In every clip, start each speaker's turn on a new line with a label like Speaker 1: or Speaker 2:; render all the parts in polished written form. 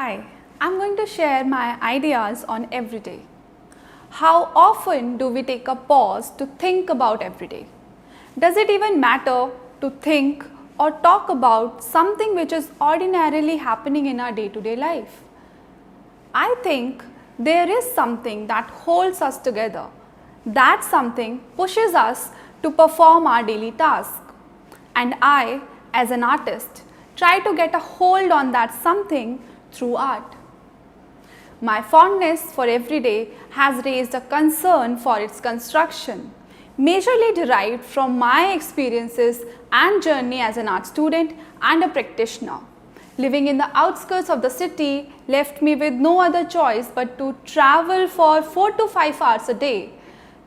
Speaker 1: Hi, I'm going to share my ideas on everyday. How often do we take a pause to think about everyday? Does it even matter to think or talk about something which is ordinarily happening in our day-to-day life? I think there is something that holds us together. That something pushes us to perform our daily task. And I, as an artist, try to get a hold on that something through art. My fondness for everyday has raised a concern for its construction, majorly derived from my experiences and journey as an art student and a practitioner. Living in the outskirts of the city left me with no other choice but to travel for 4 to 5 hours a day,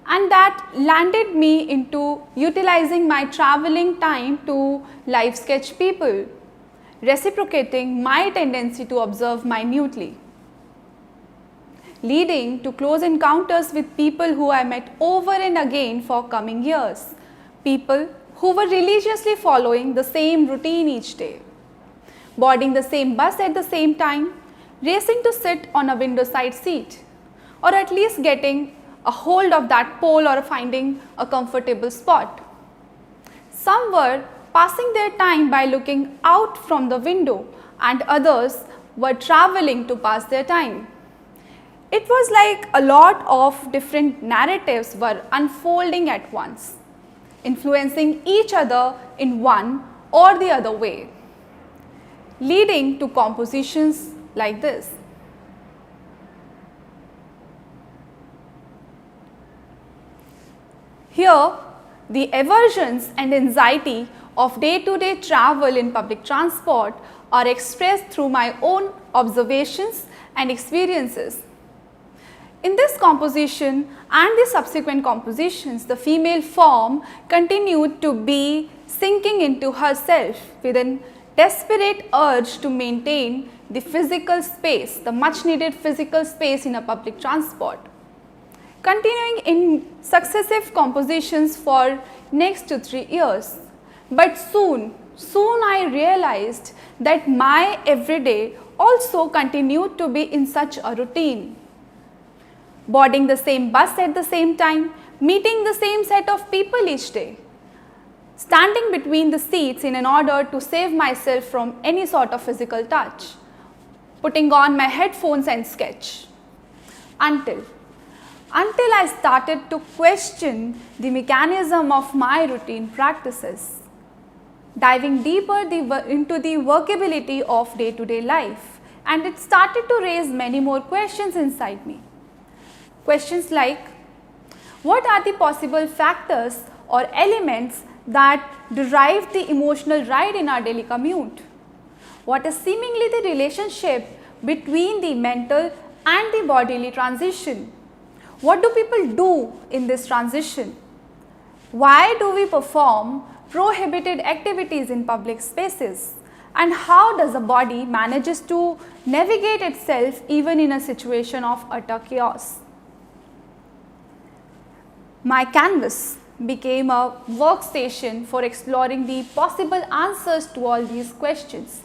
Speaker 1: and that landed me into utilizing my traveling time to live sketch people, reciprocating my tendency to observe minutely, leading to close encounters with people who I met over and again for coming years, people who were religiously following the same routine each day, boarding the same bus at the same time, racing to sit on a window side seat, or at least getting a hold of that pole or finding a comfortable spot. Some were passing their time by looking out from the window, and others were traveling to pass their time. It was like a lot of different narratives were unfolding at once, influencing each other in one or the other way, leading to compositions like this. Here, the aversions and anxiety of day-to-day travel in public transport are expressed through my own observations and experiences. In this composition and the subsequent compositions, the female form continued to be sinking into herself with a desperate urge to maintain the physical space, the much needed physical space in a public transport. Continuing in successive compositions for next to 3 years. But soon I realized that my everyday also continued to be in such a routine. Boarding the same bus at the same time, meeting the same set of people each day, standing between the seats in order to save myself from any sort of physical touch, putting on my headphones and sketch. Until I started to question the mechanism of my routine practices, diving deeper into the workability of day-to-day life, and it started to raise many more questions inside me. Questions like, what are the possible factors or elements that derive the emotional ride in our daily commute? What is seemingly the relationship between the mental and the bodily transition? What do people do in this transition? Why do we perform prohibited activities in public spaces? And how does the body manages to navigate itself even in a situation of utter chaos? My canvas became a workstation for exploring the possible answers to all these questions.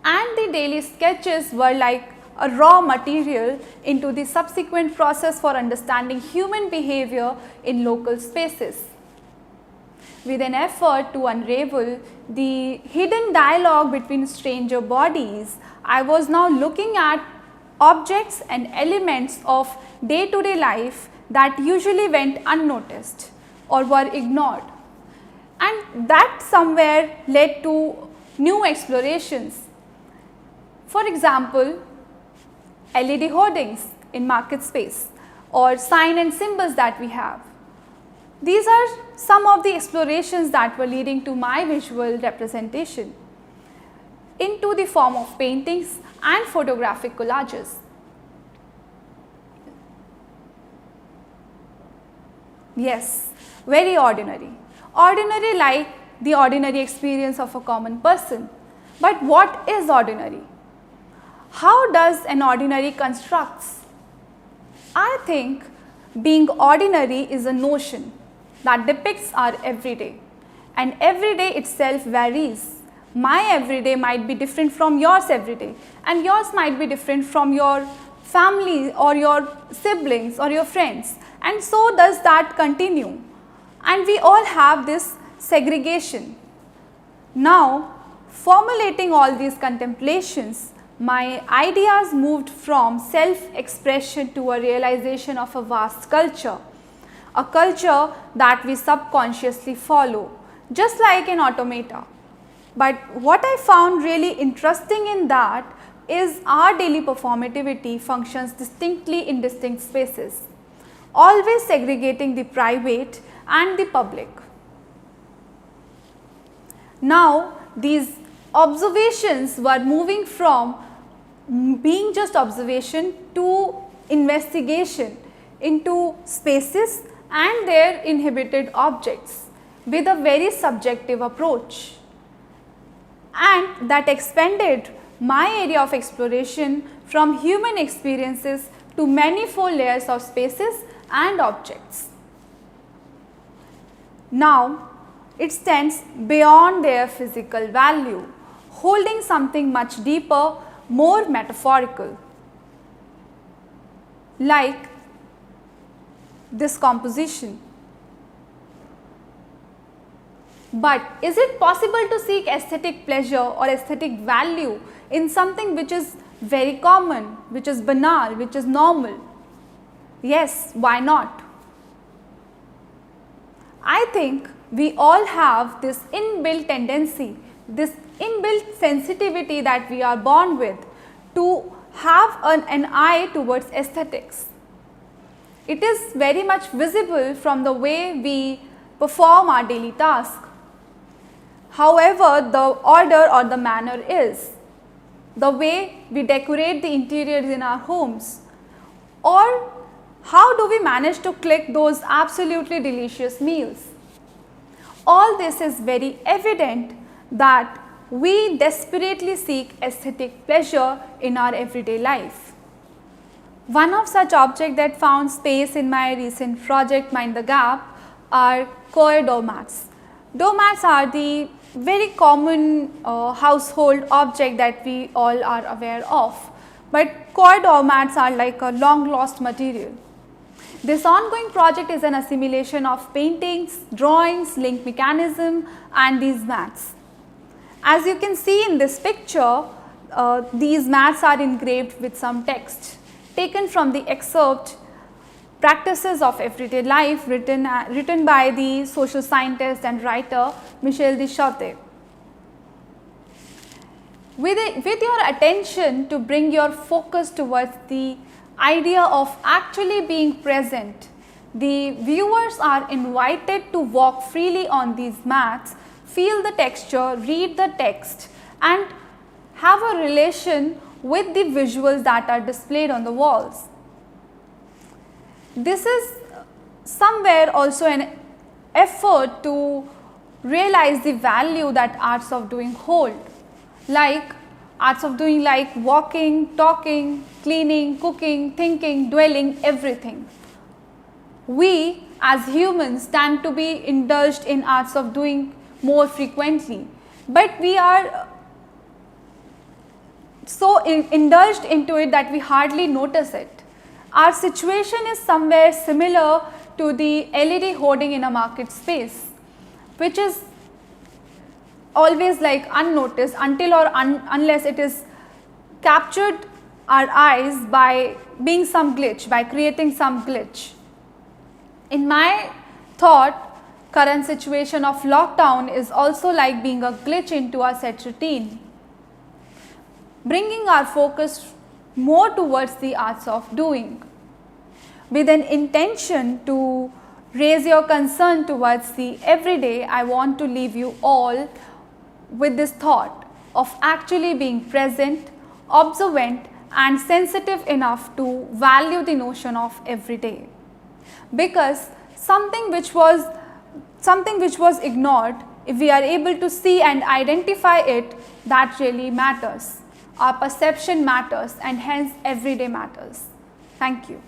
Speaker 1: And the daily sketches were like a raw material into the subsequent process for understanding human behavior in local spaces. With an effort to unravel the hidden dialogue between stranger bodies, I was now looking at objects and elements of day-to-day life that usually went unnoticed or were ignored. And that somewhere led to new explorations. For example, LED hoardings in market space or sign and symbols that we have. These are some of the explorations that were leading to my visual representation into the form of paintings and photographic collages. Yes, very ordinary. Ordinary like the ordinary experience of a common person. But what is ordinary? How does an ordinary constructs? I think being ordinary is a notion that depicts our everyday, and everyday itself varies My everyday might be different from yours everyday, and yours might be different from your family or your siblings or your friends, and so does that continue, and we all have this segregation. Now, formulating all these contemplations, my ideas moved from self-expression to a realization of a vast culture, a culture that we subconsciously follow, just like an automata. But what I found really interesting in that is our daily performativity functions distinctly in distinct spaces, always segregating the private and the public. Now, these observations were moving from being just observation to investigation into spaces and their inhabited objects with a very subjective approach. And that expanded my area of exploration from human experiences to manifold layers of spaces and objects. Now, it stands beyond their physical value, holding something much deeper, more metaphorical, like this composition. But is it possible to seek aesthetic pleasure or aesthetic value in something which is very common, which is banal, which is normal? Yes, why not? I think we all have this inbuilt tendency, this inbuilt sensitivity that we are born with to have an eye towards aesthetics. It is very much visible from the way we perform our daily task. However, the order or the manner is, the way we decorate the interiors in our homes, or how do we manage to click those absolutely delicious meals. All this is very evident that we desperately seek aesthetic pleasure in our everyday life. One of such objects that found space in my recent project Mind the Gap are coir doormats. Doormats are the very common household object that we all are aware of, but coir doormats are like a long lost material. This ongoing project is an assimilation of paintings, drawings, link mechanism and these mats. As you can see in this picture, these mats are engraved with some text taken from the excerpt Practices of Everyday Life written by the social scientist and writer Michel de Chautet. With your attention to bring your focus towards the idea of actually being present, the viewers are invited to walk freely on these mats, feel the texture, read the text and have a relation with the visuals that are displayed on the walls. This is somewhere also an effort to realize the value that arts of doing hold, like arts of doing like walking, talking, cleaning, cooking, thinking, dwelling, everything. We as humans tend to be indulged in arts of doing more frequently, but we are so indulged into it that we hardly notice it. Our situation is somewhere similar to the LED hoarding in a market space, which is always like unnoticed until or unless it is captured our eyes by being some glitch, by creating some glitch. In my thought, current situation of lockdown is also like being a glitch into our set routine, bringing our focus more towards the arts of doing, with an intention to raise your concern towards the everyday. I want to leave you all with this thought of actually being present, observant and sensitive enough to value the notion of everyday, because something which was ignored, if we are able to see and identify it, that really matters. Our perception matters and hence everyday matters. Thank you.